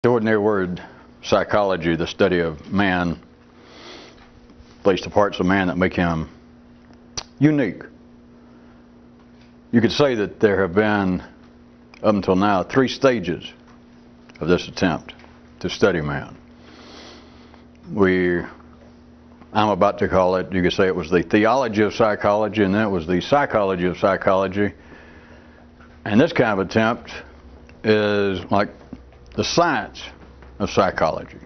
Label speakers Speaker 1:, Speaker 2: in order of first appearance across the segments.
Speaker 1: The ordinary word psychology, the study of man, plays the parts of man that make him unique. You could say that there have been, up until now, 3 stages of this attempt to study man. I'm about to call it, you could say it was the theology of psychology, and then it was the psychology of psychology. And this kind of attempt is like the science of psychology.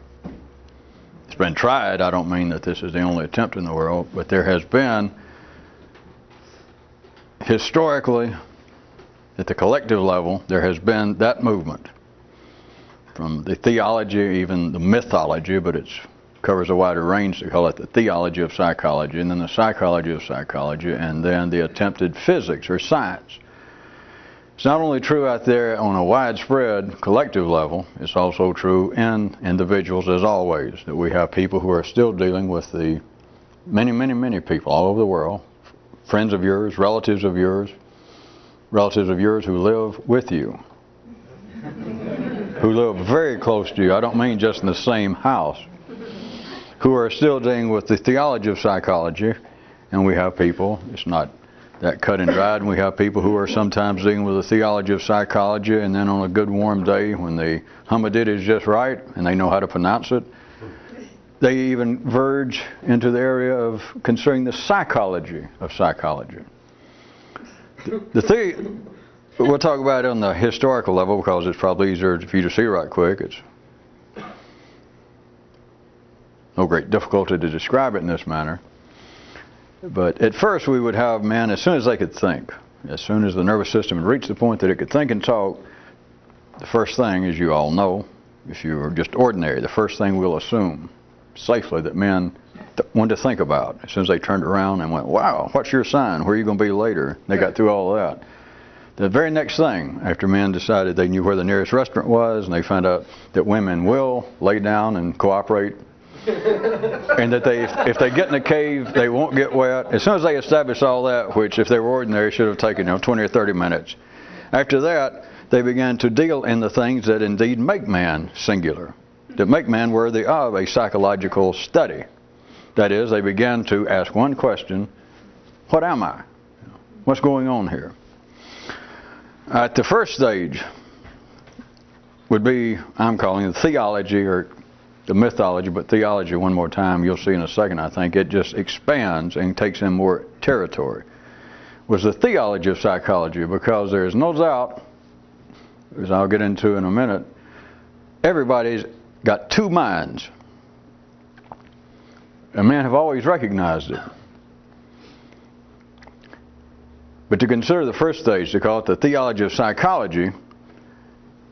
Speaker 1: It's been tried. I don't mean that this is the only attempt in the world, but there has been, historically, at the collective level, there has been that movement. From the theology, even the mythology, but it covers a wider range to call it the theology of psychology, and then the psychology of psychology, and then the attempted physics or science. It's not only true out there on a widespread collective level, it's also true in individuals as always, that we have people who are still dealing with the many people all over the world, friends of yours, relatives of yours who live with you, who live very close to you. I don't mean just in the same house, who are still dealing with the theology of psychology, and we have people, it's not that cut and dried, and we have people who are sometimes dealing with the theology of psychology, and then on a good warm day when the humidity is just right and they know how to pronounce it, they even verge into the area of considering the psychology of psychology. We'll talk about it on the historical level because it's probably easier for you to see right quick. It's no great difficulty to describe it in this manner. But at first we would have men, as soon as they could think, as soon as the nervous system had reached the point that it could think and talk, the first thing, as you all know, if you are just ordinary, the first thing we'll assume safely that men wanted to think about, as soon as they turned around and went, wow, what's your sign? Where are you going to be later? They got through all of that. The very next thing, after men decided they knew where the nearest restaurant was, and they found out that women will lay down and cooperate, and that if they get in a cave, they won't get wet. As soon as they established all that, which if they were ordinary should have taken 20 or 30 minutes. After that, they began to deal in the things that indeed make man singular, that make man worthy of a psychological study. That is, they began to ask one question: what am I? What's going on here? At the first stage would be, I'm calling it theology or the mythology, but theology one more time, you'll see in a second, I think, it just expands and takes in more territory, was the theology of psychology, because there is no doubt, as I'll get into in a minute, everybody's got 2 minds, and men have always recognized it. But to consider the first stage, to call it the theology of psychology,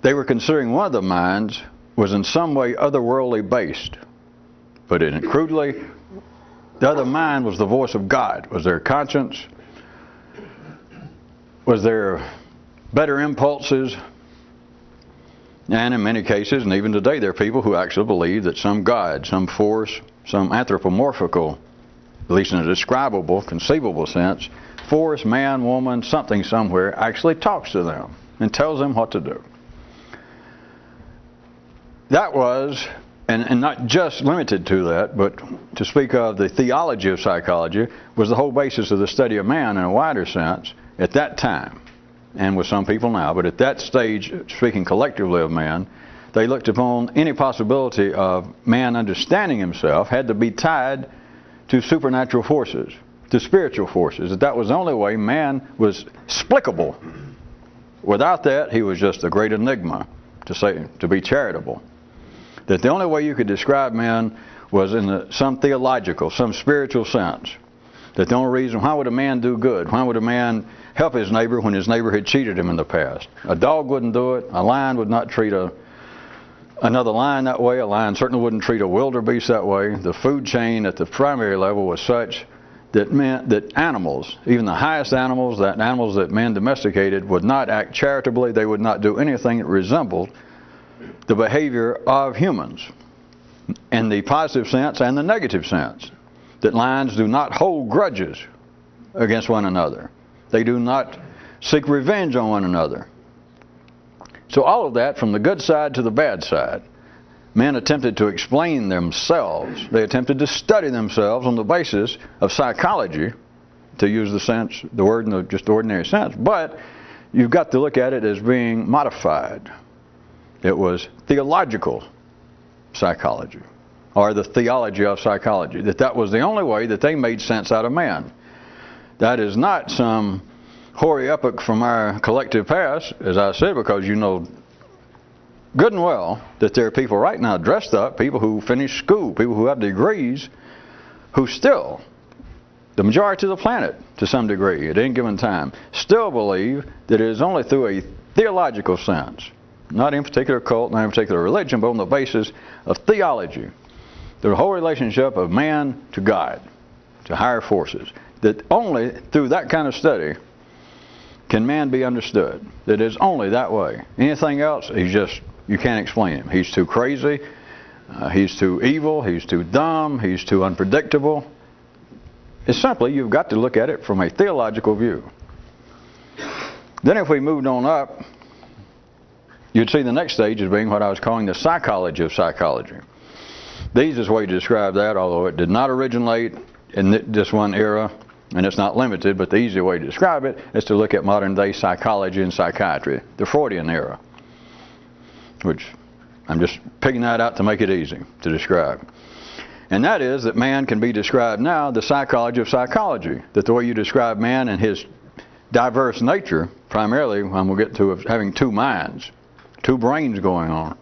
Speaker 1: they were considering one of the minds was in some way otherworldly based. Put it crudely, the other mind was the voice of God. Was there conscience? Was there better impulses? And in many cases, and even today, there are people who actually believe that some God, some force, some anthropomorphical, at least in a describable, conceivable sense, force, man, woman, something somewhere, actually talks to them and tells them what to do. That was, and not just limited to that, but to speak of the theology of psychology, was the whole basis of the study of man in a wider sense at that time, and with some people now. But at that stage, speaking collectively of man, they looked upon any possibility of man understanding himself had to be tied to supernatural forces, to spiritual forces. That was the only way man was explicable. Without that, he was just a great enigma, to be charitable. That the only way you could describe man was in some theological, some spiritual sense. That the only reason, why would a man do good? Why would a man help his neighbor when his neighbor had cheated him in the past? A dog wouldn't do it. A lion would not treat another lion that way. A lion certainly wouldn't treat a wildebeest that way. The food chain at the primary level was such that meant that animals, even the highest animals, that animals that man domesticated, would not act charitably. They would not do anything that resembled the behavior of humans in the positive sense and the negative sense. That lions do not hold grudges against one another. They do not seek revenge on one another. So all of that, from the good side to the bad side, men attempted to explain themselves. They attempted to study themselves on the basis of psychology, to use the word in the just ordinary sense. But you've got to look at it as being modified. It was theological psychology, or the theology of psychology. That was the only way that they made sense out of man. That is not some hoary epoch from our collective past, as I said, because you know good and well that there are people right now dressed up, people who finish school, people who have degrees, who still, the majority of the planet to some degree at any given time, still believe that it is only through a theological sense, not in particular cult, not in particular religion, but on the basis of theology, the whole relationship of man to God, to higher forces, that only through that kind of study can man be understood. That is only that way. Anything else, you can't explain him. He's too crazy, he's too evil, he's too dumb, he's too unpredictable. It's simply, you've got to look at it from a theological view. Then if we moved on up, you'd see the next stage as being what I was calling the psychology of psychology. The easiest way to describe that, although it did not originate in this one era, and it's not limited, but the easy way to describe it is to look at modern day psychology and psychiatry, the Freudian era, which I'm just picking that out to make it easy to describe. And that is that man can be described now, the psychology of psychology, that the way you describe man and his diverse nature, primarily, when we'll get to having two minds, two brains going on.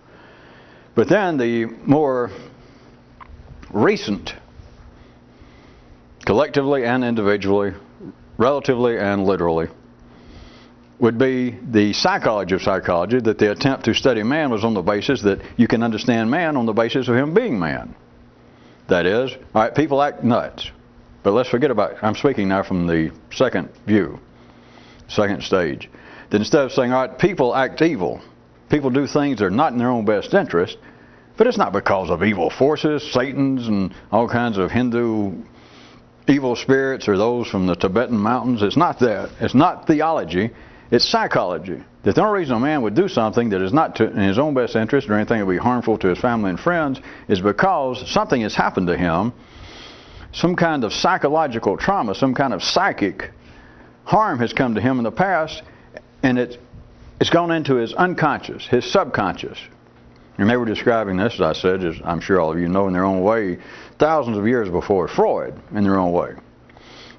Speaker 1: But then the more recent, collectively and individually, relatively and literally, would be the psychology of psychology, that the attempt to study man was on the basis that you can understand man on the basis of him being man. That is, all right, people act nuts. But let's forget about it. I'm speaking now from the second view, second stage. That instead of saying, all right, people act evil, people do things that are not in their own best interest, but it's not because of evil forces, Satans, and all kinds of Hindu evil spirits, or those from the Tibetan mountains. It's not that. It's not theology. It's psychology. That the only reason a man would do something that is not in his own best interest, or anything that would be harmful to his family and friends, is because something has happened to him, some kind of psychological trauma, some kind of psychic harm has come to him in the past, and it's gone into his unconscious, his subconscious. And they were describing this, as I said, as I'm sure all of you know in their own way, thousands of years before Freud, in their own way.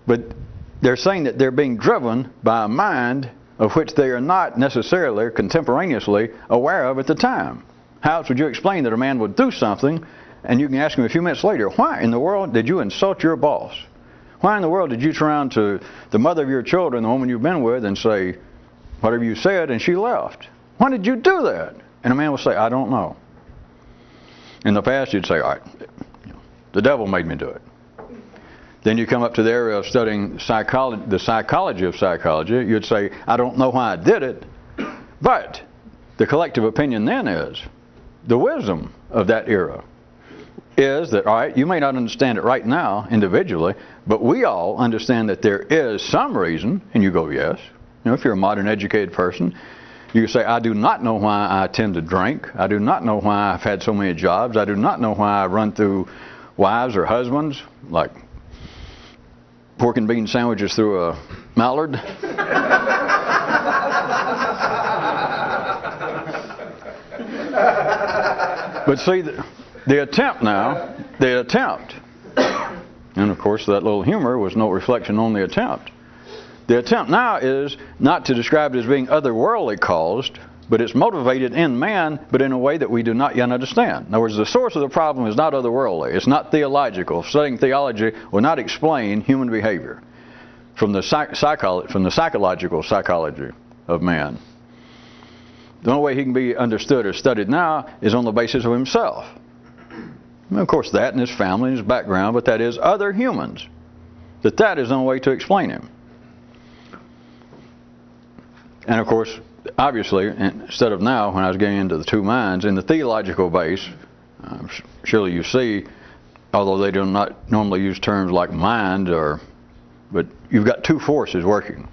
Speaker 1: But they're saying that they're being driven by a mind of which they are not necessarily contemporaneously aware of at the time. How else would you explain that a man would do something, and you can ask him a few minutes later, why in the world did you insult your boss? Why in the world did you turn around to the mother of your children, the woman you've been with, and say whatever you said, and she left? Why did you do that? And a man will say, I don't know. In the past, you'd say, all right, the devil made me do it. Then you come up to the area of studying psychology, the psychology of psychology. You'd say, I don't know why I did it, but the collective opinion then is, the wisdom of that era is that, all right, you may not understand it right now individually, but we all understand that there is some reason, and you go, yes. You know, if you're a modern educated person, you say, I do not know why I tend to drink. I do not know why I've had so many jobs. I do not know why I run through wives or husbands, like pork and bean sandwiches through a mallard. But see, the attempt now, and of course that little humor was no reflection on the attempt. The attempt now is not to describe it as being otherworldly caused, but it's motivated in man, but in a way that we do not yet understand. In other words, the source of the problem is not otherworldly. It's not theological. Studying theology will not explain human behavior from the psychological psychology of man. The only way he can be understood or studied now is on the basis of himself. And of course, that and his family and his background, but that is other humans. That is the only way to explain him. And of course, obviously, instead of now, when I was getting into the two minds, in the theological base, surely you see, although they do not normally use terms like mind, but you've got two forces working.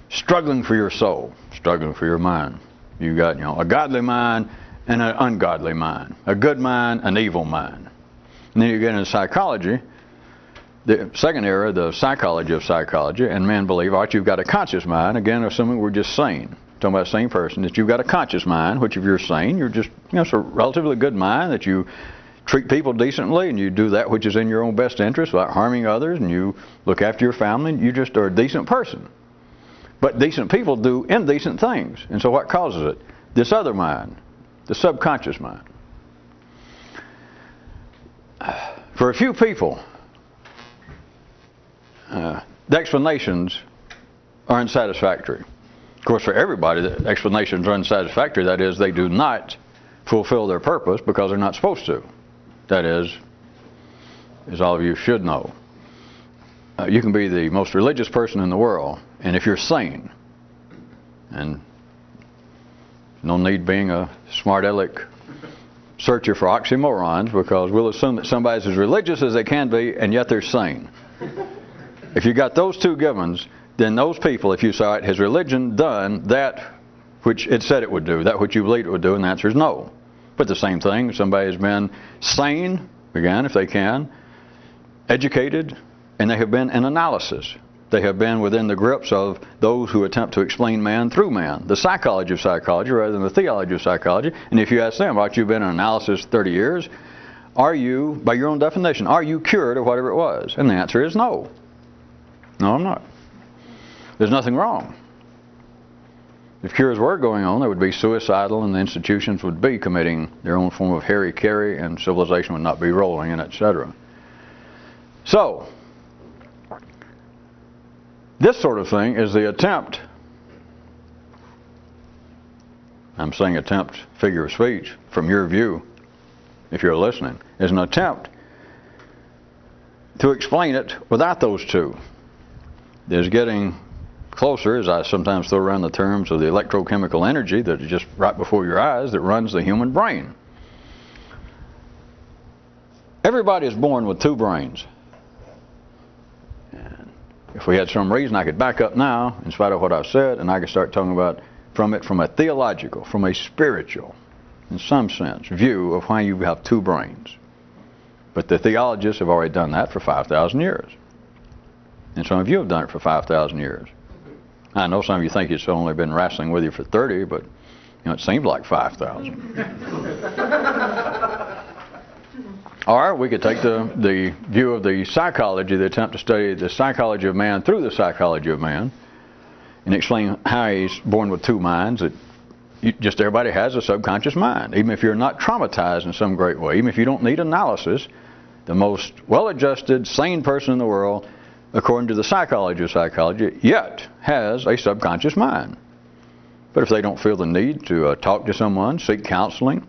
Speaker 1: Struggling for your soul, struggling for your mind. You've got, a godly mind and an ungodly mind. A good mind, an evil mind. And then you get into psychology, the second era, the psychology of psychology, and men believe, all right, you've got a conscious mind. Again, assuming we're just sane. Talking about a sane person, that you've got a conscious mind, which if you're sane, you're just, it's a relatively good mind, that you treat people decently and you do that which is in your own best interest without harming others, and you look after your family, and you just are a decent person. But decent people do indecent things. And so what causes it? This other mind, the subconscious mind. For a few people, the explanations are unsatisfactory. Of course, for everybody, the explanations are unsatisfactory. That is, they do not fulfill their purpose because they're not supposed to. That is, as all of you should know, you can be the most religious person in the world, and if you're sane, and no need being a smart aleck searcher for oxymorons, because we'll assume that somebody's as religious as they can be, and yet they're sane. If you got those two givens, then those people, if you say, all right, has religion done that which it said it would do, that which you believed it would do, and the answer is no. But the same thing, somebody has been sane, again, if they can, educated, and they have been in analysis. They have been within the grips of those who attempt to explain man through man, the psychology of psychology rather than the theology of psychology. And if you ask them, all right, you've been in analysis 30 years, are you, by your own definition, are you cured of whatever it was? And the answer is no. No, I'm not. There's nothing wrong. If cures were going on, they would be suicidal, and the institutions would be committing their own form of hara-kiri, and civilization would not be rolling, and etc. So, this sort of thing is the attempt, I'm saying attempt, figure of speech, from your view, if you're listening, is an attempt to explain it without those two. There's getting closer, as I sometimes throw around the terms of the electrochemical energy that is just right before your eyes that runs the human brain. Everybody is born with two brains. And if we had some reason, I could back up now, in spite of what I've said, and I could start talking about from a theological, from a spiritual, in some sense, view of why you have two brains. But the theologists have already done that for 5,000 years. And some of you have done it for 5,000 years. I know some of you think it's only been wrestling with you for 30, but it seems like 5,000. Or we could take the view of the psychology, the attempt to study the psychology of man through the psychology of man, and explain how he's born with two minds, that just everybody has a subconscious mind. Even if you're not traumatized in some great way, even if you don't need analysis, the most well-adjusted, sane person in the world, according to the psychology of psychology, yet has a subconscious mind. But if they don't feel the need to talk to someone, seek counseling,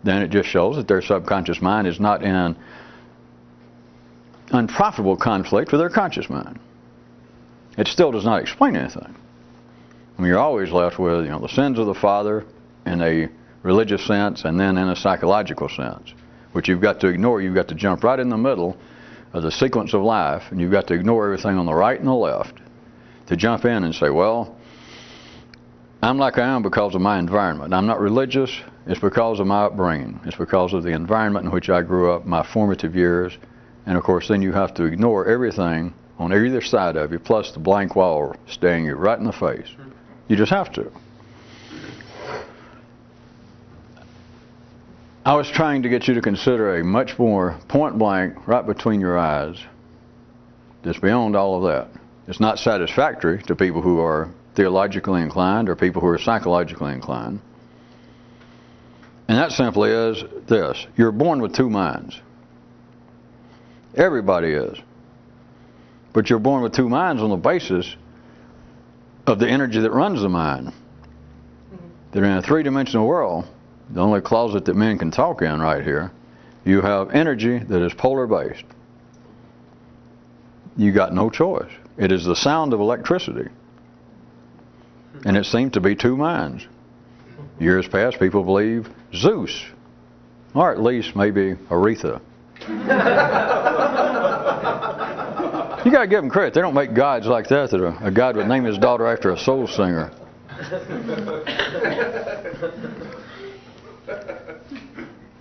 Speaker 1: then it just shows that their subconscious mind is not in unprofitable conflict with their conscious mind. It still does not explain anything. I mean, you're always left with, the sins of the father in a religious sense and then in a psychological sense, which you've got to ignore. You've got to jump right in the middle of the sequence of life, and you've got to ignore everything on the right and the left to jump in and say, well, I'm like I am because of my environment. I'm not religious. It's because of my upbringing. It's because of the environment in which I grew up, my formative years. And of course, then you have to ignore everything on either side of you, plus the blank wall staring you right in the face. You just have to. I was trying to get you to consider a much more point blank, right between your eyes, that's beyond all of that. It's not satisfactory to people who are theologically inclined or people who are psychologically inclined. And that simply is this: you're born with two minds. Everybody is. But you're born with two minds on the basis of the energy that runs the mind. That in a three-dimensional world, the only closet that men can talk in right here, you have energy that is polar-based. You got no choice. It is the sound of electricity. And it seemed to be two minds. Years past, people believe Zeus, or at least maybe Aretha. You got to give them credit. They don't make gods like that a god would name his daughter after a soul singer.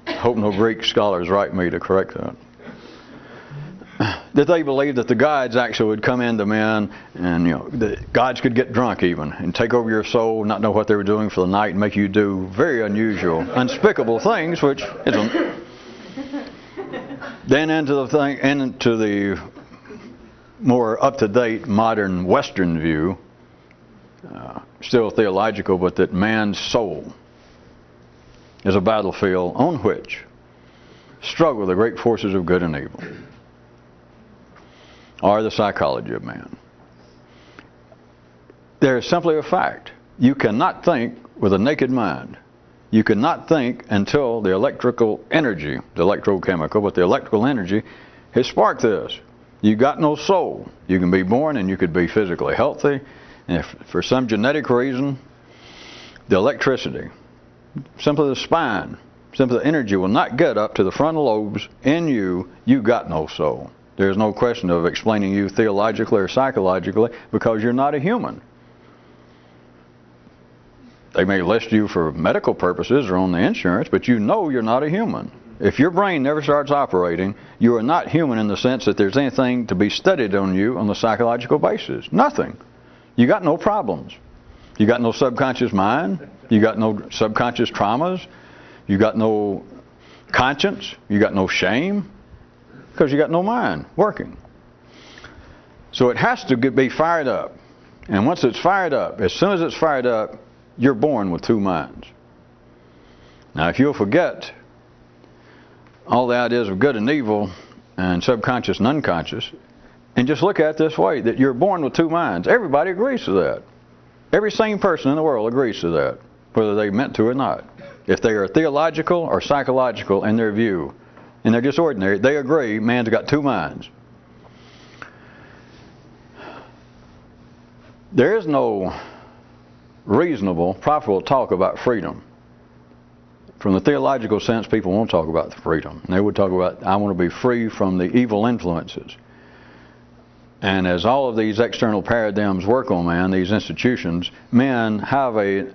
Speaker 1: I hope no Greek scholars write me to correct that. That they believed that the gods actually would come into men, and the gods could get drunk even and take over your soul, not know what they were doing for the night, and make you do very unusual, unspeakable things, which isn't. Then into the more up-to-date modern Western view, still theological, but that man's soul is a battlefield on which struggle the great forces of good and evil, or the psychology of man. There is simply a fact. You cannot think with a naked mind. You cannot think until the electrical energy, the electrochemical, but the electrical energy has sparked this. You got no soul. You can be born and you could be physically healthy, and if for some genetic reason, the electricity, simply the spine, simply the energy will not get up to the frontal lobes in you, you got no soul. There's no question of explaining you theologically or psychologically, because you're not a human. They may list you for medical purposes or on the insurance, but you know you're not a human. If your brain never starts operating, you are not human in the sense that there's anything to be studied on you on the psychological basis. Nothing. You got no problems. You got no subconscious mind. You got no subconscious traumas. You got no conscience. You got no shame. Because you got no mind working. So it has to be fired up. And once it's fired up, as soon as it's fired up, you're born with two minds. Now if you'll forget all the ideas of good and evil and subconscious and unconscious, and just look at it this way, that you're born with two minds. Everybody agrees to that. Every sane person in the world agrees to that, whether they meant to or not. If they are theological or psychological in their view, and they're just ordinary, they agree man's got two minds. There is no reasonable, profitable talk about freedom. From the theological sense, people won't talk about the freedom. They would talk about, I want to be free from the evil influences. And as all of these external paradigms work on man, these institutions, men have an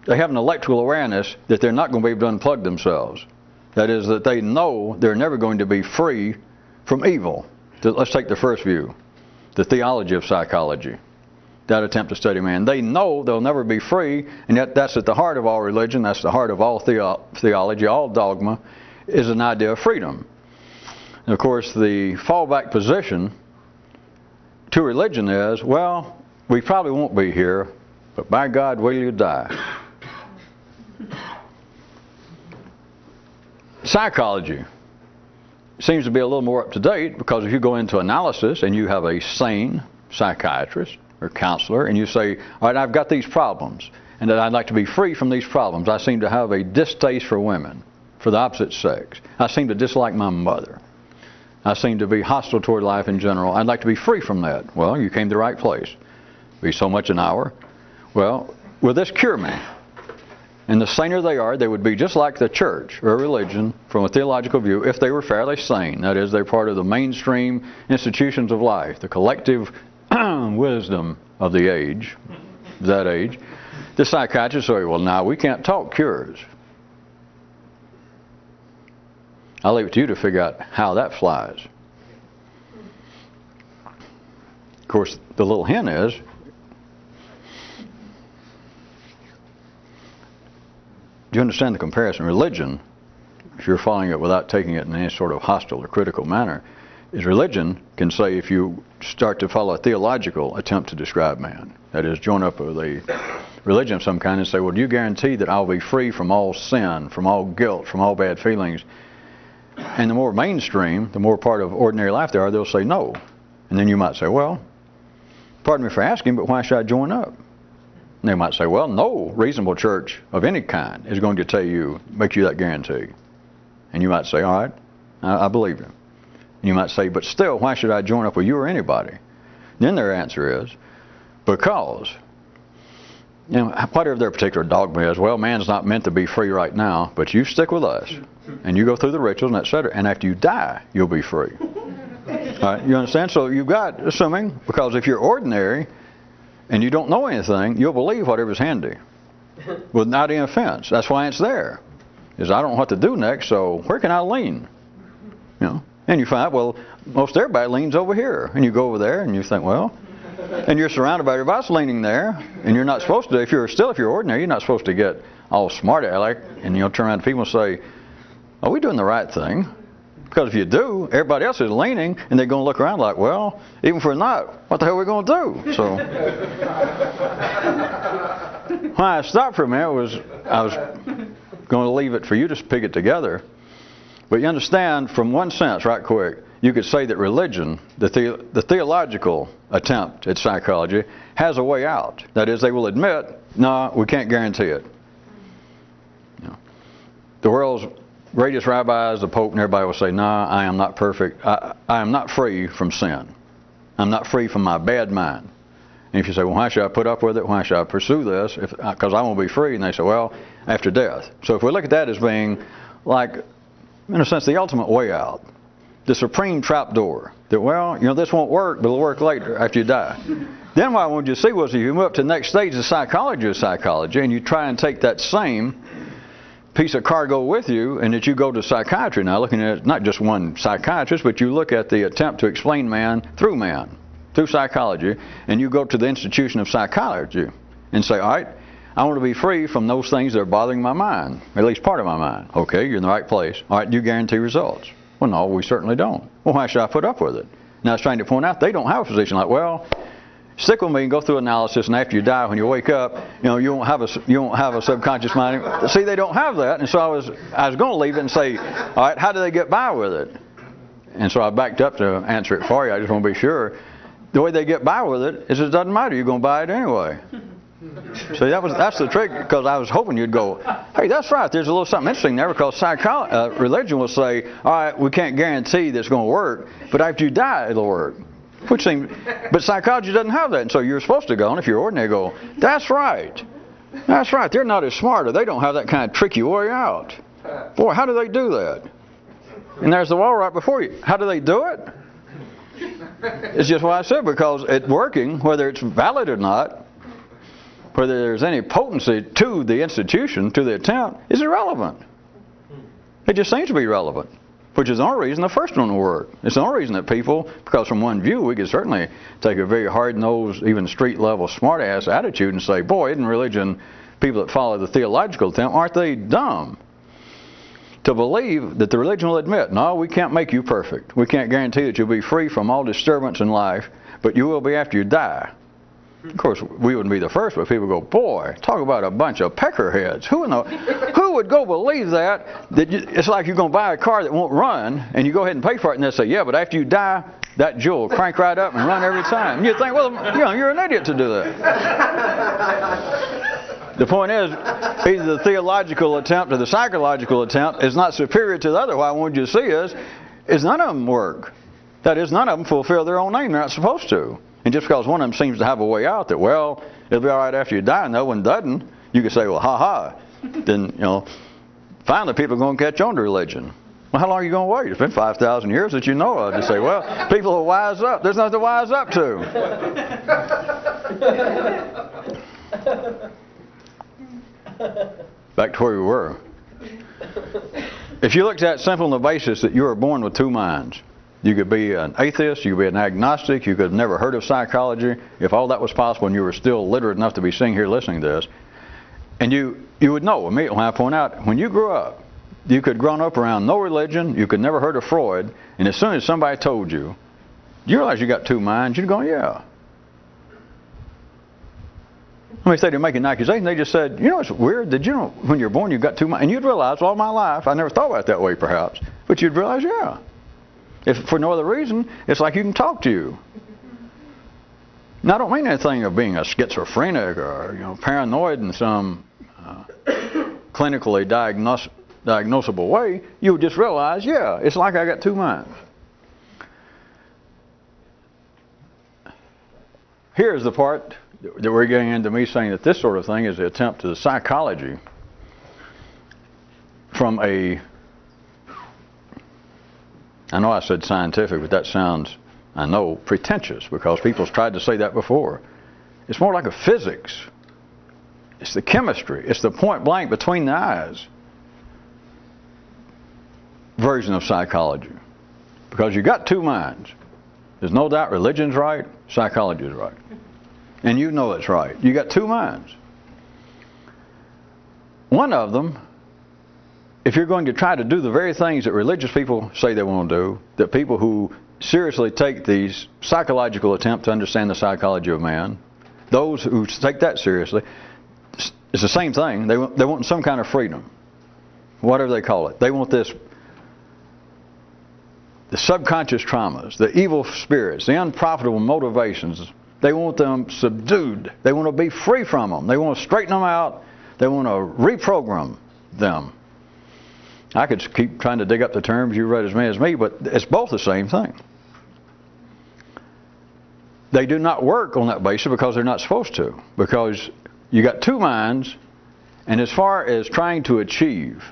Speaker 1: electrical awareness that they're not going to be able to unplug themselves. That is, that they know they're never going to be free from evil. Let's take the first view, the theology of psychology, that attempt to study man. They know they'll never be free, and yet that's at the heart of all religion, that's the heart of all theology, all dogma, is an idea of freedom. And of course, the fallback position to religion is, well, we probably won't be here, but by God, will you die? Psychology seems to be a little more up to date, because if you go into analysis and you have a sane psychiatrist or counselor and you say, all right, I've got these problems and that I'd like to be free from these problems. I seem to have a distaste for women, for the opposite sex. I seem to dislike my mother. I seem to be hostile toward life in general. I'd like to be free from that. Well, you came to the right place. Be so much an hour. Well, will this cure me? And the saner they are, they would be just like the church or religion from a theological view if they were fairly sane. That is, they're part of the mainstream institutions of life, the collective wisdom of the age, that age. The psychiatrists say, well, now we can't talk cures. I'll leave it to you to figure out how that flies. Of course, the little hint is, do you understand the comparison? Religion, if you're following it without taking it in any sort of hostile or critical manner, is religion can say, if you start to follow a theological attempt to describe man, that is, join up with a religion of some kind and say, well, do you guarantee that I'll be free from all sin, from all guilt, from all bad feelings? And the more mainstream, the more part of ordinary life they are, they'll say no. And then you might say, well, pardon me for asking, but why should I join up? And they might say, well, no reasonable church of any kind is going to tell you, make you that guarantee. And you might say, all right, I believe you. And you might say, but still, why should I join up with you or anybody? Then their answer is, because, whatever their particular dogma is, well, man's not meant to be free right now, but you stick with us. And you go through the rituals and etc. And after you die, you'll be free. All right, you understand? So you've got, assuming, because if you're ordinary and you don't know anything, you'll believe whatever's handy. without any offense. That's why it's there. Is I don't know what to do next, so where can I lean? You know, and you find, well, most everybody leans over here, and you go over there, and you think, well, and you're surrounded by everybody else leaning there, and you're not supposed to. If you're ordinary, you're not supposed to get all smart aleck, and turn around to people and say, "Are we doing the right thing?" Because if you do, everybody else is leaning, and they're going to look around like, well, even if we're not, what the hell are we going to do? So, when I stopped for a minute, I was going to leave it for you to pick it together. But you understand, from one sense, right quick, you could say that religion, the theological attempt at psychology, has a way out. That is, they will admit, no, we can't guarantee it. The world's greatest rabbis, the Pope, and everybody will say, no, I am not perfect. I am not free from sin. I'm not free from my bad mind. And if you say, well, why should I put up with it? Why should I pursue this? Because I won't be free. And they say, well, after death. So if we look at that as being like, in a sense, the ultimate way out, the supreme trap door, that, well, this won't work, but it'll work later after you die. Then what I wanted you to see was if you move up to the next stage of psychology, and you try and take that same piece of cargo with you, and that you go to psychiatry now, looking at not just one psychiatrist, but you look at the attempt to explain man, through psychology, and you go to the institution of psychology and say, all right, I want to be free from those things that are bothering my mind, at least part of my mind. Okay, you're in the right place. All right, do you guarantee results? Well, no, we certainly don't. Well, why should I put up with it? Now, I was trying to point out they don't have a position like, well, stick with me and go through analysis, and after you die, when you wake up, you won't have a subconscious mind. See, they don't have that, and so I was going to leave it and say, all right, how do they get by with it? And so I backed up to answer it for you. I just want to be sure. The way they get by with it is it doesn't matter. You're going to buy it anyway. See, that's the trick, because I was hoping you'd go, hey, that's right. There's a little something interesting there, because religion will say, all right, we can't guarantee that it's going to work, but after you die, it'll work. But psychology doesn't have that, and so you're supposed to go, and if you're ordinary, go, that's right. That's right. They're not as smart, or they don't have that kind of tricky way out. Boy, how do they do that? And there's the wall right before you. How do they do it? It's just what I said, because it's working, whether it's valid or not, whether there's any potency to the institution, to the attempt, is irrelevant. It just seems to be relevant. Which is the only reason the first one will work. It's the only reason that people, because from one view, we could certainly take a very hard-nosed, even street-level, smart-ass attitude and say, boy, isn't religion, people that follow the theological attempt, aren't they dumb? To believe that the religion will admit, no, we can't make you perfect. We can't guarantee that you'll be free from all disturbance in life, but you will be after you die. Of course, we wouldn't be the first, but people go, boy, talk about a bunch of peckerheads. Who would go believe that? It's like you're going to buy a car that won't run, and you go ahead and pay for it, and they say, yeah, but after you die, that jewel will crank right up and run every time. And you think, well, you're an idiot to do that. The point is, either the theological attempt or the psychological attempt is not superior to the other. What I wanted you to see is none of them work. That is, none of them fulfill their own aim. They're not supposed to. And just because one of them seems to have a way out that, well, it'll be all right after you die, and the other one doesn't, you can say, well, ha-ha. Then, finally people are going to catch on to religion. Well, how long are you going to wait? It's been 5,000 years that you know of. You say, well, people will wise up. There's nothing to wise up to. Back to where we were. If you looked at it simple on the basis that you were born with two minds, you could be an atheist, you could be an agnostic, you could have never heard of psychology. If all that was possible and you were still literate enough to be sitting here listening to this, and you would know immediately when I point out, when you grew up, you could have grown up around no religion, you could never heard of Freud, and as soon as somebody told you, do you realize you got two minds? You'd go, yeah. I mean, if they didn't make an accusation, they just said, it's weird. Did you know when you're born you've got two minds? And you'd realize, all my life, I never thought about it that way perhaps, but you'd realize, yeah. If for no other reason, it's like you can talk to you. Now, I don't mean anything of being a schizophrenic or paranoid in some clinically diagnosable way. You would just realize, yeah, it's like I got two minds. Here's the part that we're getting into me saying that this sort of thing is the attempt to the psychology from a, I know I said scientific, but that sounds, I know, pretentious, because people's tried to say that before. It's more like a physics. It's the chemistry. It's the point blank between the eyes version of psychology. Because you got two minds. There's no doubt religion's right, psychology is right. And you know it's right. You got two minds. One of them, if you're going to try to do the very things that religious people say they want to do, that people who seriously take these psychological attempts to understand the psychology of man, those who take that seriously, it's the same thing. They want some kind of freedom, whatever they call it. They want this, the subconscious traumas, the evil spirits, the unprofitable motivations. They want them subdued. They want to be free from them. They want to straighten them out. They want to reprogram them. I could keep trying to dig up the terms. You read as many as me, but it's both the same thing. They do not work on that basis because they're not supposed to. Because you got two minds, and as far as trying to achieve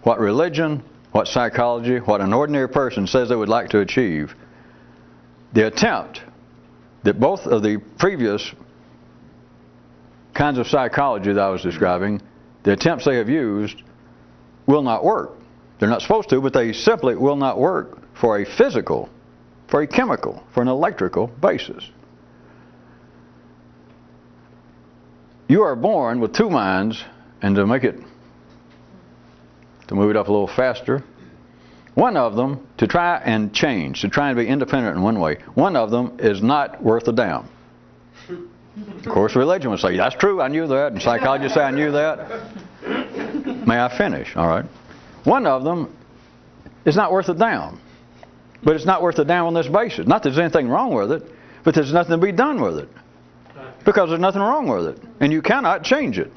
Speaker 1: what religion, what psychology, what an ordinary person says they would like to achieve, the attempt that both of the previous kinds of psychology that I was describing, the attempts they have used will not work. They're not supposed to, but they simply will not work for a physical, for a chemical, for an electrical basis. You are born with two minds, and to move it up a little faster, one of them, to try and change, to try and be independent in one way, one of them is not worth a damn. Of course, religion would say, that's true, I knew that, and psychologists say, I knew that. May I finish? All right. One of them is not worth a damn. But it's not worth a damn on this basis. Not that there's anything wrong with it, but there's nothing to be done with it. Because there's nothing wrong with it. And you cannot change it.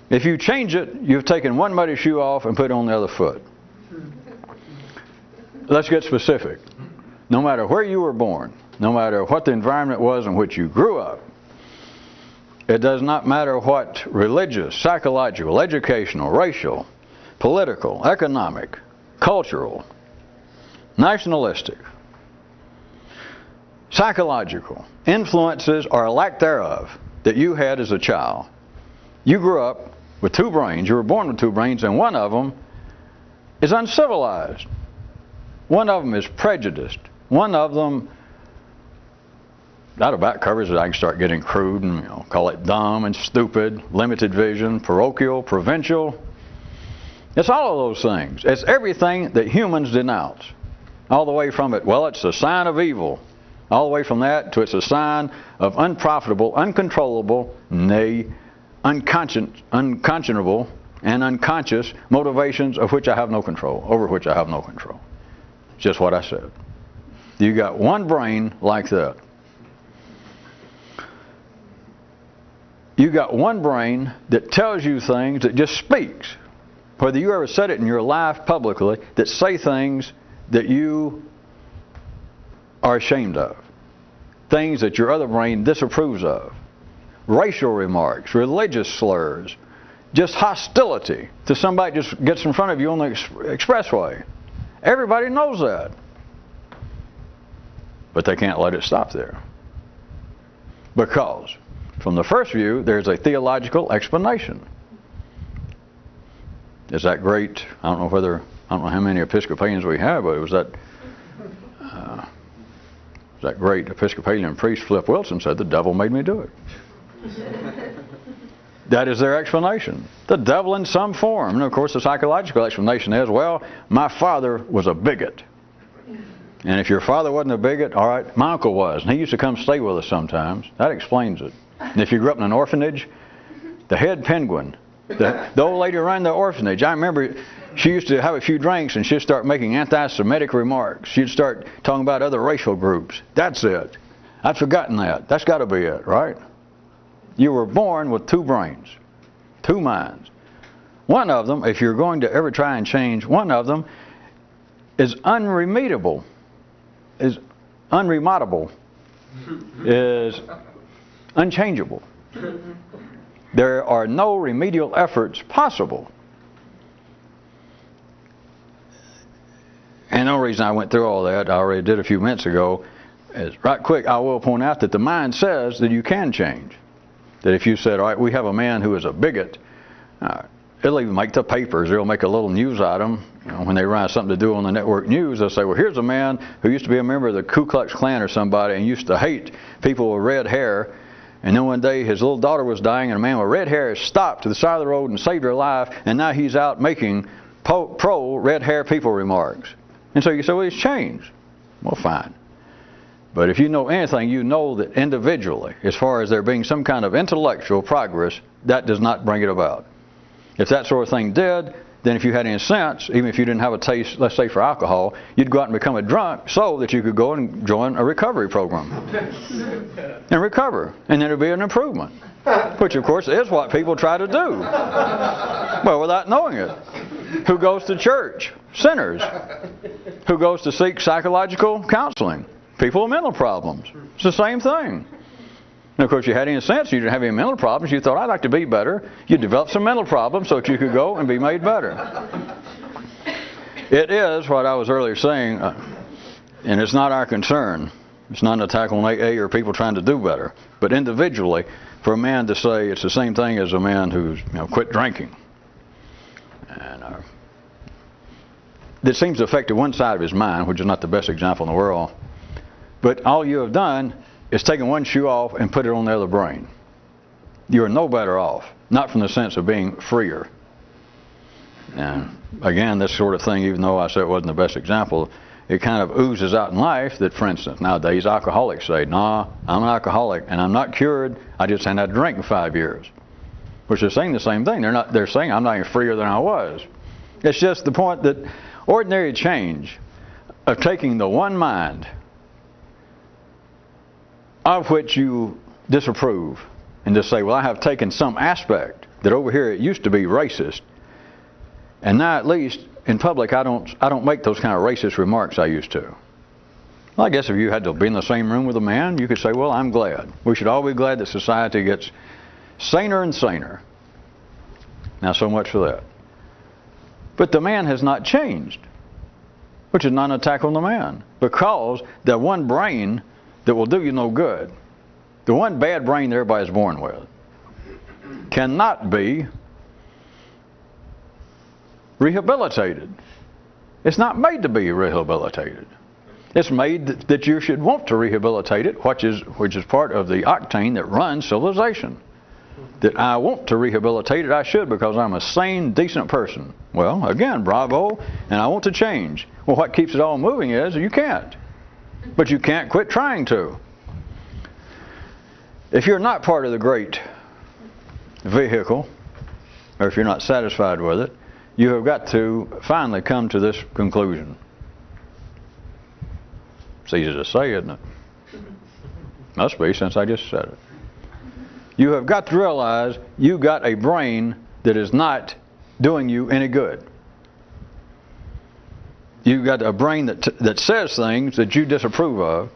Speaker 1: If you change it, you've taken one muddy shoe off and put it on the other foot. Let's get specific. No matter where you were born, no matter what the environment was in which you grew up, it does not matter what religious, psychological, educational, racial, political, economic, cultural, nationalistic, psychological influences or lack thereof that you had as a child. You grew up with two brains. You were born with two brains, and one of them is uncivilized. One of them is prejudiced. One of them, that about covers it. I can start getting crude and call it dumb and stupid, limited vision, parochial, provincial. It's all of those things. It's everything that humans denounce. All the way from it, well, it's a sign of evil. All the way from that to it's a sign of unprofitable, uncontrollable, nay, unconscionable and unconscious motivations of which I have no control, over which I have no control. It's just what I said. You got one brain like that. You got one brain that tells you things, that just speaks, whether you ever said it in your life publicly, that say things that you are ashamed of. Things that your other brain disapproves of. Racial remarks, religious slurs, just hostility to somebody just gets in front of you on the expressway. Everybody knows that. But they can't let it stop there. Because from the first view, there's a theological explanation. Is that great? I don't know how many Episcopalians we have, but it was that great Episcopalian priest Flip Wilson said, the devil made me do it. That is their explanation. The devil in some form. And of course the psychological explanation is, well, my father was a bigot. And if your father wasn't a bigot, all right, my uncle was. And he used to come stay with us sometimes. That explains it. And if you grew up in an orphanage, the head penguin, the old lady running the orphanage, I remember she used to have a few drinks and she'd start making anti-Semitic remarks. She'd start talking about other racial groups. That's it. I'd forgotten that. That's got to be it, right? You were born with two brains, two minds. One of them, if you're going to ever try and change, one of them is unremettable, is unremodelable, is unchangeable. There are no remedial efforts possible. And the only reason I went through all that, I already did a few minutes ago, is right quick, I will point out that the mind says that you can change. that if you said, all right, we have a man who is a bigot, it'll even make the papers. They'll make a little news item. When they run something to do on the network news, they'll say, well, here's a man who used to be a member of the Ku Klux Klan or somebody and used to hate people with red hair. And then one day his little daughter was dying and a man with red hair stopped to the side of the road and saved her life. And now he's out making pro-red hair people remarks. And so you say, well, he's changed. Well, fine. But if you know anything, you know that individually, as far as there being some kind of intellectual progress, that does not bring it about. If that sort of thing did, then if you had any sense, even if you didn't have a taste, let's say, for alcohol, you'd go out and become a drunk so that you could go and join a recovery program and recover, and then there'd be an improvement, which, of course, is what people try to do. Well, without knowing it. Who goes to church? Sinners. Who goes to seek psychological counseling? People with mental problems. It's the same thing. And of course, you had any sense, you didn't have any mental problems, you thought, I'd like to be better. You developed some mental problems so that you could go and be made better. It is what I was earlier saying, and it's not our concern. It's not an attack on AA or people trying to do better. But individually, for a man to say it's the same thing as a man who's quit drinking. And it seems to affect one side of his mind, which is not the best example in the world. But all you have done is taken one shoe off and put it on the other brain. You are no better off, not from the sense of being freer. And again, this sort of thing, even though I said it wasn't the best example, it kind of oozes out in life that, for instance, nowadays alcoholics say, nah, I'm an alcoholic and I'm not cured, I just haven't had a drink in 5 years. Which they're saying the same thing. They're saying I'm not even freer than I was. It's just the point that ordinary change of taking the one mind of which you disapprove and just say, well, I have taken some aspect that over here it used to be racist, and now at least in public I don't make those kind of racist remarks I used to. Well, I guess if you had to be in the same room with a man, you could say, well, I'm glad. We should all be glad that society gets saner and saner. Now, so much for that. But the man has not changed, which is not an attack on the man, because that one brain that will do you no good, the one bad brain that everybody's born with, cannot be rehabilitated. It's not made to be rehabilitated. It's made that you should want to rehabilitate it, which is part of the octane that runs civilization. That I want to rehabilitate it, I should, because I'm a sane, decent person. Well, again, bravo, and I want to change. Well, what keeps it all moving is you can't. But you can't quit trying to. If you're not part of the great vehicle, or if you're not satisfied with it, you have got to finally come to this conclusion. It's easy to say, isn't it? Must be, since I just said it. You have got to realize you got a brain that is not doing you any good. You've got a brain that says things that you disapprove of.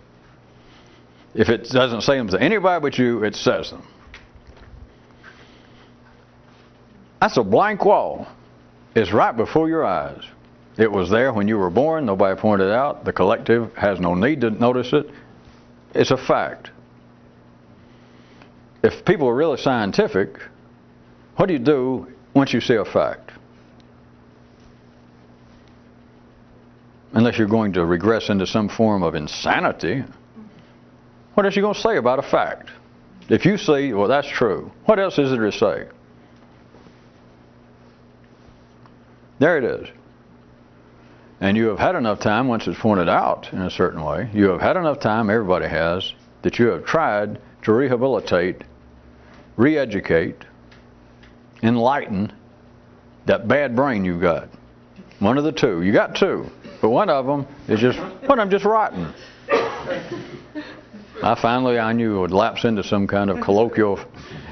Speaker 1: If it doesn't say them to anybody but you, it says them. That's a blank wall. It's right before your eyes. It was there when you were born. Nobody pointed it out. The collective has no need to notice it. It's a fact. If people are really scientific, what do you do once you see a fact? Unless you're going to regress into some form of insanity, what else are you going to say about a fact? If you see, well, that's true, what else is there to say? There it is. And you have had enough time, once it's pointed out in a certain way, you have had enough time, everybody has, that you have tried to rehabilitate, re-educate, enlighten that bad brain you've got. One of the two. You got two. But one of them is just rotten. I knew it would lapse into some kind of colloquial.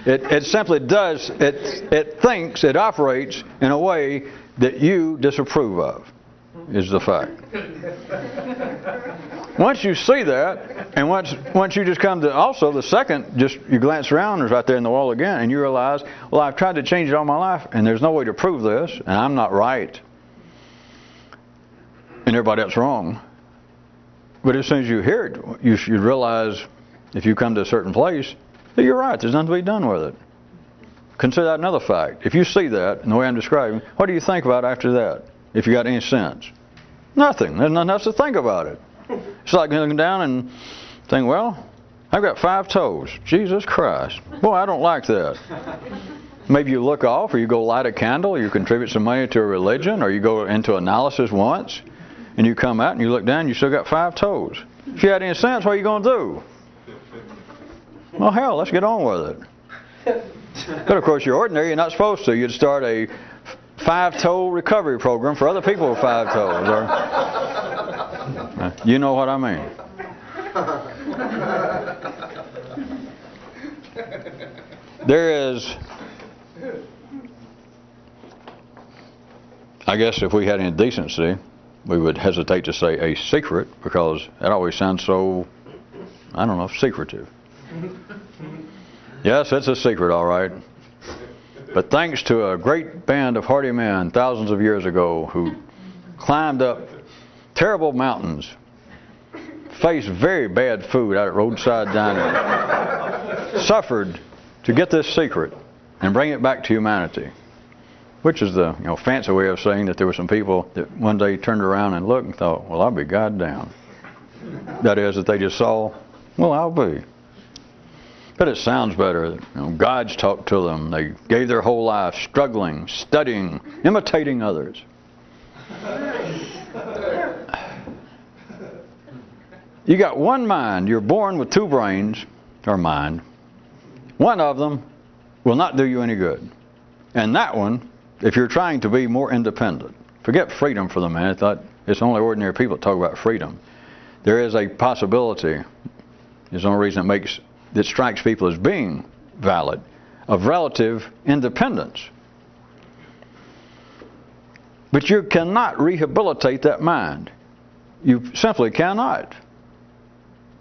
Speaker 1: It simply does, it thinks, it operates in a way that you disapprove of, is the fact. Once you see that, and once you just come to also the second, just you glance around, it's right there in the wall again, and you realize, well, I've tried to change it all my life, and there's no way to prove this, and I'm not right. And everybody else wrong. But as soon as you hear it, you should realize, if you come to a certain place, You're right, there's nothing to be done with it. Consider that another fact. If you see that, in the way I'm describing, what do you think about after that, if you got any sense? Nothing. There's nothing else to think about it. It's like looking down and think, well, I've got 5 toes. Jesus Christ. Boy, I don't like that. Maybe you look off, or you go light a candle, you contribute some money to a religion, or you go into analysis once, and you come out and you look down and you still got 5 toes. If you had any sense, what are you going to do? Well, hell, let's get on with it. But of course, you're ordinary, you're not supposed to. You'd start a 5-toe recovery program for other people with 5 toes. Or, you know what I mean. There is, I guess if we had any decency, we would hesitate to say a secret, because that always sounds so, I don't know, secretive. Yes, it's a secret, all right. But thanks to a great band of hardy men thousands of years ago who climbed up terrible mountains, faced very bad food out at roadside dining, suffered to get this secret and bring it back to humanity, which is the fancy way of saying that there were some people that one day turned around and looked and thought, well, I'll be goddamn. That is, that they just saw, well, I'll be. But it sounds better. God's talked to them. They gave their whole life struggling, studying, imitating others. You got one mind. You're born with 2 brains, or mind. One of them will not do you any good. And that one, if you're trying to be more independent, forget freedom for the minute. It's only ordinary people that talk about freedom. There is a possibility, it's the only reason that strikes people as being valid, of relative independence. But you cannot rehabilitate that mind. You simply cannot.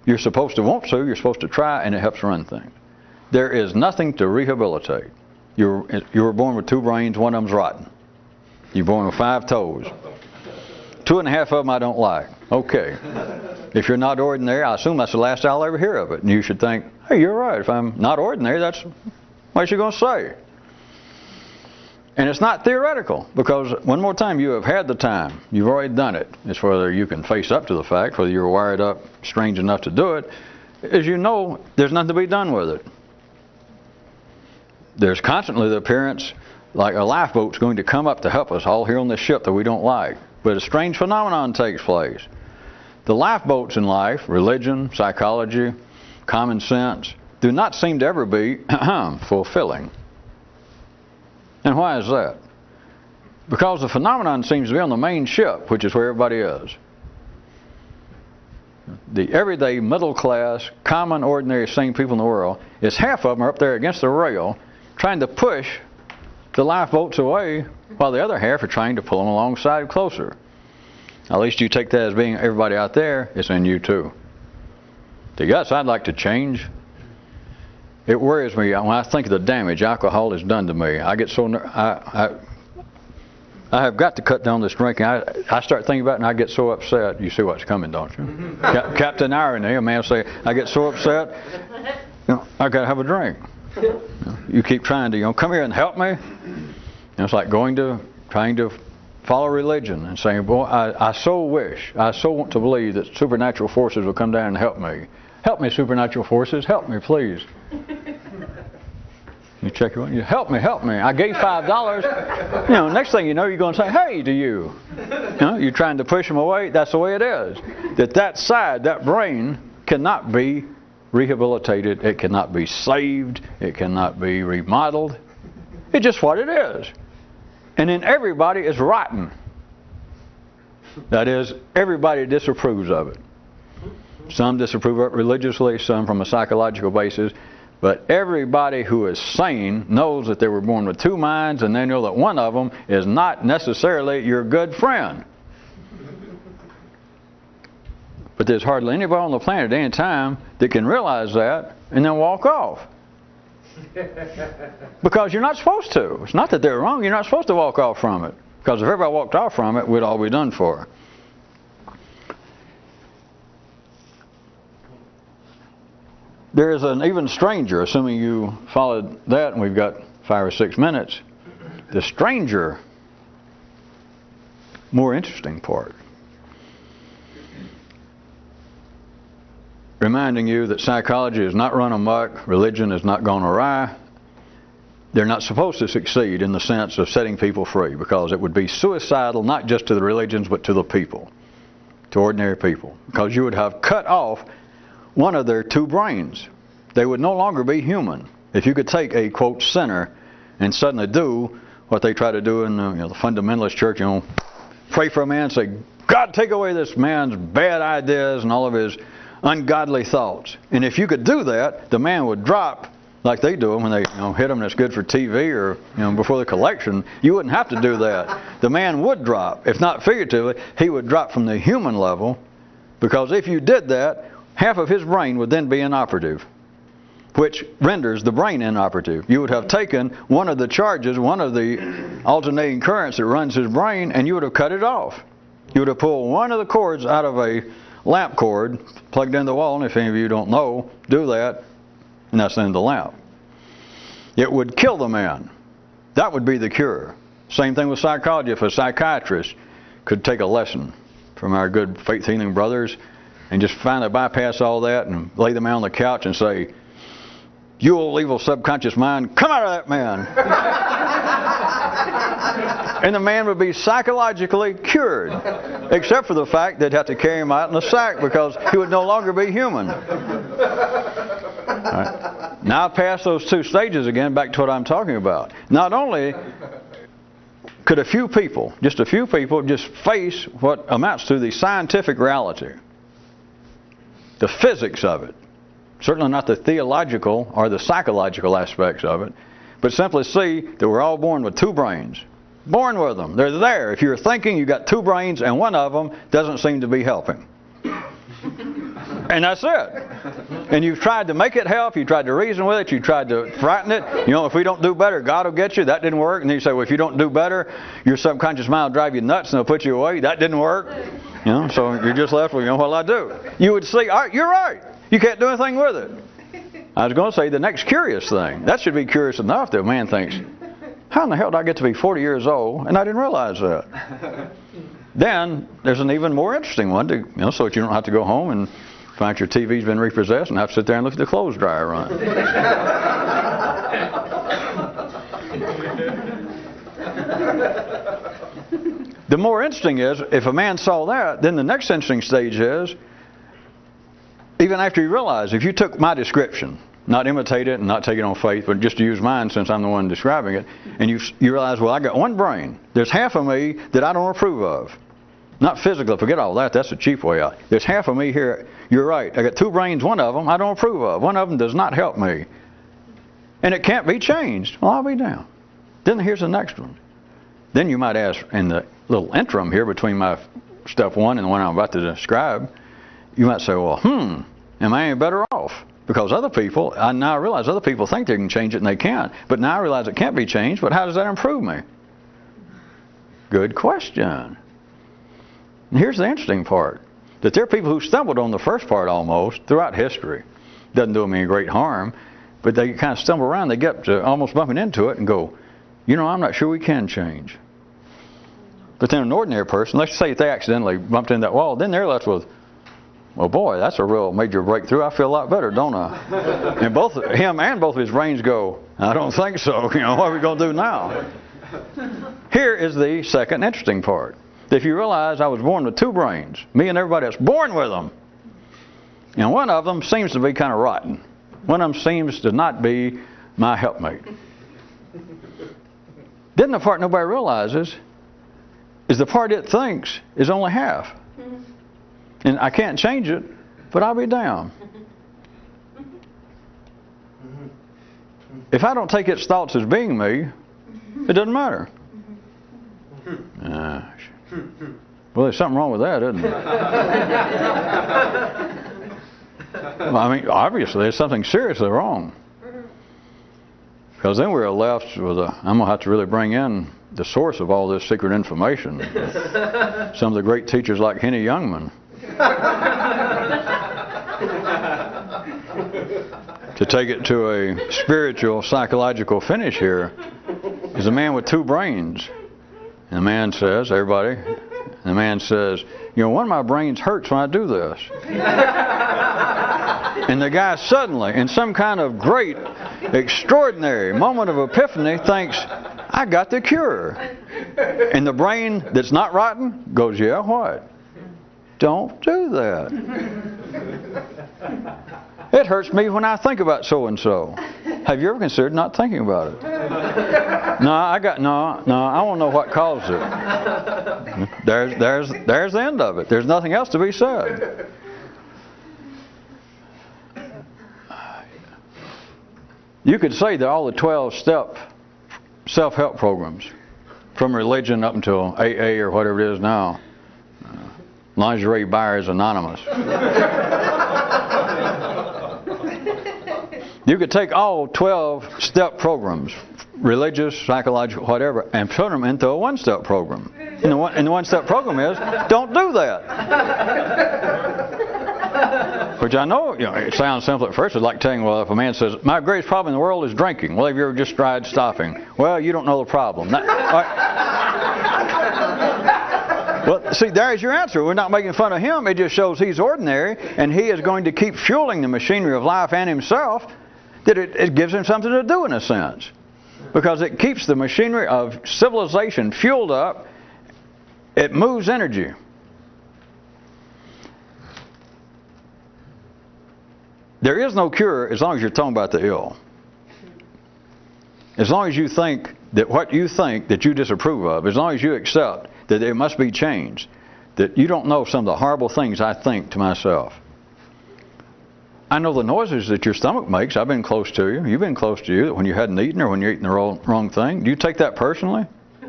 Speaker 1: You're supposed to want to, you're supposed to try, and it helps run things. There is nothing to rehabilitate. You were born with 2 brains, one of them's rotten. You're born with 5 toes. 2.5 of them I don't like. Okay. If you're not ordinary, I assume that's the last I'll ever hear of it. And you should think, hey, you're right. If I'm not ordinary, that's what you're going to say. And it's not theoretical, because one more time, you have had the time. You've already done it. It's whether you can face up to the fact, whether you're wired up strange enough to do it. As you know, there's nothing to be done with it. There's constantly the appearance like a lifeboat's going to come up to help us all here on this ship that we don't like. But a strange phenomenon takes place. The lifeboats in life, religion, psychology, common sense, do not seem to ever be fulfilling. And why is that? Because the phenomenon seems to be on the main ship, which is where everybody is. The everyday, middle class, common, ordinary, sane people in the world, is half of them are up there against the rail trying to push the lifeboats away, while the other half are trying to pull them alongside closer. At least you take that as being everybody out there, it's in you too. Yes, I'd like to change. It worries me when I think of the damage alcohol has done to me. I get so I have got to cut down this drinking. I start thinking about it and I get so upset. You see what's coming, don't you? Captain Irony, a man will say, I get so upset, I got to have a drink. You keep trying to, come here and help me. It's like trying to follow religion and saying, boy, I so want to believe that supernatural forces will come down and help me. Help me, supernatural forces, help me, please. You check your you help me. I gave $5. Next thing you know, you're going to say, hey to you. You're trying to push them away. That's the way it is. That side, that brain, cannot be rehabilitated. It cannot be saved. It cannot be remodeled. It's just what it is. And then everybody is rotten. That is, everybody disapproves of it. Some disapprove of it religiously, some from a psychological basis. But everybody who is sane knows that they were born with 2 minds, and they know that one of them is not necessarily your good friend. But there's hardly anybody on the planet at any time that can realize that and then walk off. Because you're not supposed to. It's not that they're wrong. You're not supposed to walk off from it. Because if everybody walked off from it, we'd all be done for. There is an even stranger, assuming you followed that, and we've got 5 or 6 minutes. The stranger, more interesting part. Reminding you that psychology is not run amok, religion is not gone awry. They're not supposed to succeed in the sense of setting people free, because it would be suicidal not just to the religions but to the people, to ordinary people, because you would have cut off one of their 2 brains. They would no longer be human. If you could take a, quote, sinner and suddenly do what they try to do in the fundamentalist church, pray for a man and say, God, take away this man's bad ideas and all of his ungodly thoughts. And if you could do that, the man would drop like they do them when they hit them and it's good for TV or before the collection. You wouldn't have to do that. The man would drop. If not figuratively, he would drop from the human level, because if you did that, half of his brain would then be inoperative, which renders the brain inoperative. You would have taken one of the charges, one of the alternating currents that runs his brain, and you would have cut it off. You would have pulled one of the cords out of a lamp cord, plugged into the wall, and if any of you don't know, do that, and that's the end of the lamp. It would kill the man. That would be the cure. Same thing with psychology. If a psychiatrist could take a lesson from our good faith-healing brothers and just finally bypass all that and lay the man on the couch and say, you old evil subconscious mind, come out of that man. And the man would be psychologically cured, except for the fact they'd have to carry him out in a sack because he would no longer be human. Right. Now past those 2 stages again, back to what I'm talking about. Not only could a few people just face what amounts to the scientific reality, the physics of it, certainly not the theological or the psychological aspects of it, but simply see that we're all born with 2 brains. Born with them. They're there. If you're thinking, you've got 2 brains and one of them doesn't seem to be helping. And that's it. And you've tried to make it help, you tried to reason with it, you tried to frighten it. If we don't do better, God will get you. That didn't work. And then you say, well, if you don't do better, your subconscious mind will drive you nuts and it'll put you away. That didn't work. So you're just left with, what'll I do? You would see, all right, you're right. You can't do anything with it. I was going to say the next curious thing. That should be curious enough that a man thinks, how in the hell did I get to be 40 years old and I didn't realize that? Then there's an even more interesting one, so that you don't have to go home and find your TV's been repossessed and have to sit there and look at the clothes dryer run. The more interesting is, if a man saw that, then the next interesting stage is, even after you realize, if you took my description, not imitate it and not take it on faith, but just use mine since I'm the one describing it, and you realize, well, I got one brain. There's half of me that I don't approve of. Not physically, forget all that, that's a cheap way out. There's half of me here, you're right, I got 2 brains, one of them I don't approve of. One of them does not help me. And it can't be changed. Well, I'll be down. Then here's the next one. Then you might ask, in the little interim here between my step 1 and the one I'm about to describe, you might say, well, am I any better off? Because other people, I now realize other people think they can change it and they can't. But now I realize it can't be changed, but how does that improve me? Good question. And here's the interesting part, that there are people who stumbled on the first part almost throughout history. Doesn't do them any great harm, but they kind of stumble around, they get to almost bumping into it and go, I'm not sure we can change. But then an ordinary person, let's say if they accidentally bumped into that wall, then they're left with, well, boy, that's a real major breakthrough. I feel a lot better, don't I? And both him and both of his brains go, I don't think so. What are we going to do now? Here is the second interesting part. If you realize I was born with 2 brains, me and everybody else born with them, and one of them seems to be kind of rotten. One of them seems to not be my helpmate. Then the part nobody realizes is the part it thinks is only half. And I can't change it, but I'll be down. If I don't take its thoughts as being me, it doesn't matter. Well, there's something wrong with that, isn't there? Well, obviously there's something seriously wrong. Because then we're left with I'm going to have to really bring in the source of all this secret information. Some of the great teachers like Henny Youngman. to take it to a spiritual, psychological finish here, is a man with two brains. And the man says, everybody, the man says, you know, one of my brains hurts when I do this. And the guy suddenly, in some kind of great, extraordinary moment of epiphany, thinks, I got the cure. And the brain that's not rotten goes, yeah, what? Don't do that. It hurts me when I think about so-and-so. Have you ever considered not thinking about it? No, I want to know what caused it. There's the end of it. There's nothing else to be said. You could say that all the 12-step self-help programs, from religion up until AA or whatever it is now, Lingerie Buyers Anonymous. You could take all 12-step programs, religious, psychological, whatever, and put them into a one-step program. And the one-step program is, don't do that. Which I know, you know, it sounds simple at first. It's like telling, well, if a man says, my greatest problem in the world is drinking. Well, have you ever just tried stopping? Well, you don't know the problem. Well, see, there's your answer. We're not making fun of him. It just shows he's ordinary, and he is going to keep fueling the machinery of life and himself, that it gives him something to do in a sense. Because it keeps the machinery of civilization fueled up. It moves energy. There is no cure as long as you're talking about the ill. As long as you think that what you think that you disapprove of, as long as you accept that it must be changed, that you don't know some of the horrible things I think to myself. I know the noises that your stomach makes. I've been close to you. You've been close to you when you hadn't eaten or when you're eating the wrong thing. Do you take that personally?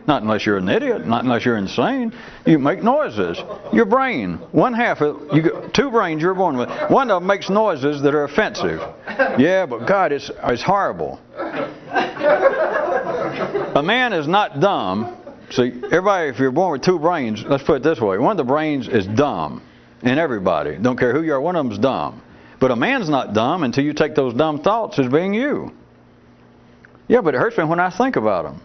Speaker 1: Not unless you're an idiot, not unless you're insane. You make noises. Your brain, one half of you got two brains you're born with. One of them makes noises that are offensive. Yeah, but God, it's horrible. A man is not dumb. See, everybody, if you're born with two brains, let's put it this way. One of the brains is dumb in everybody. Don't care who you are, one of them's dumb. But a man's not dumb until you take those dumb thoughts as being you. Yeah, but it hurts me when I think about them.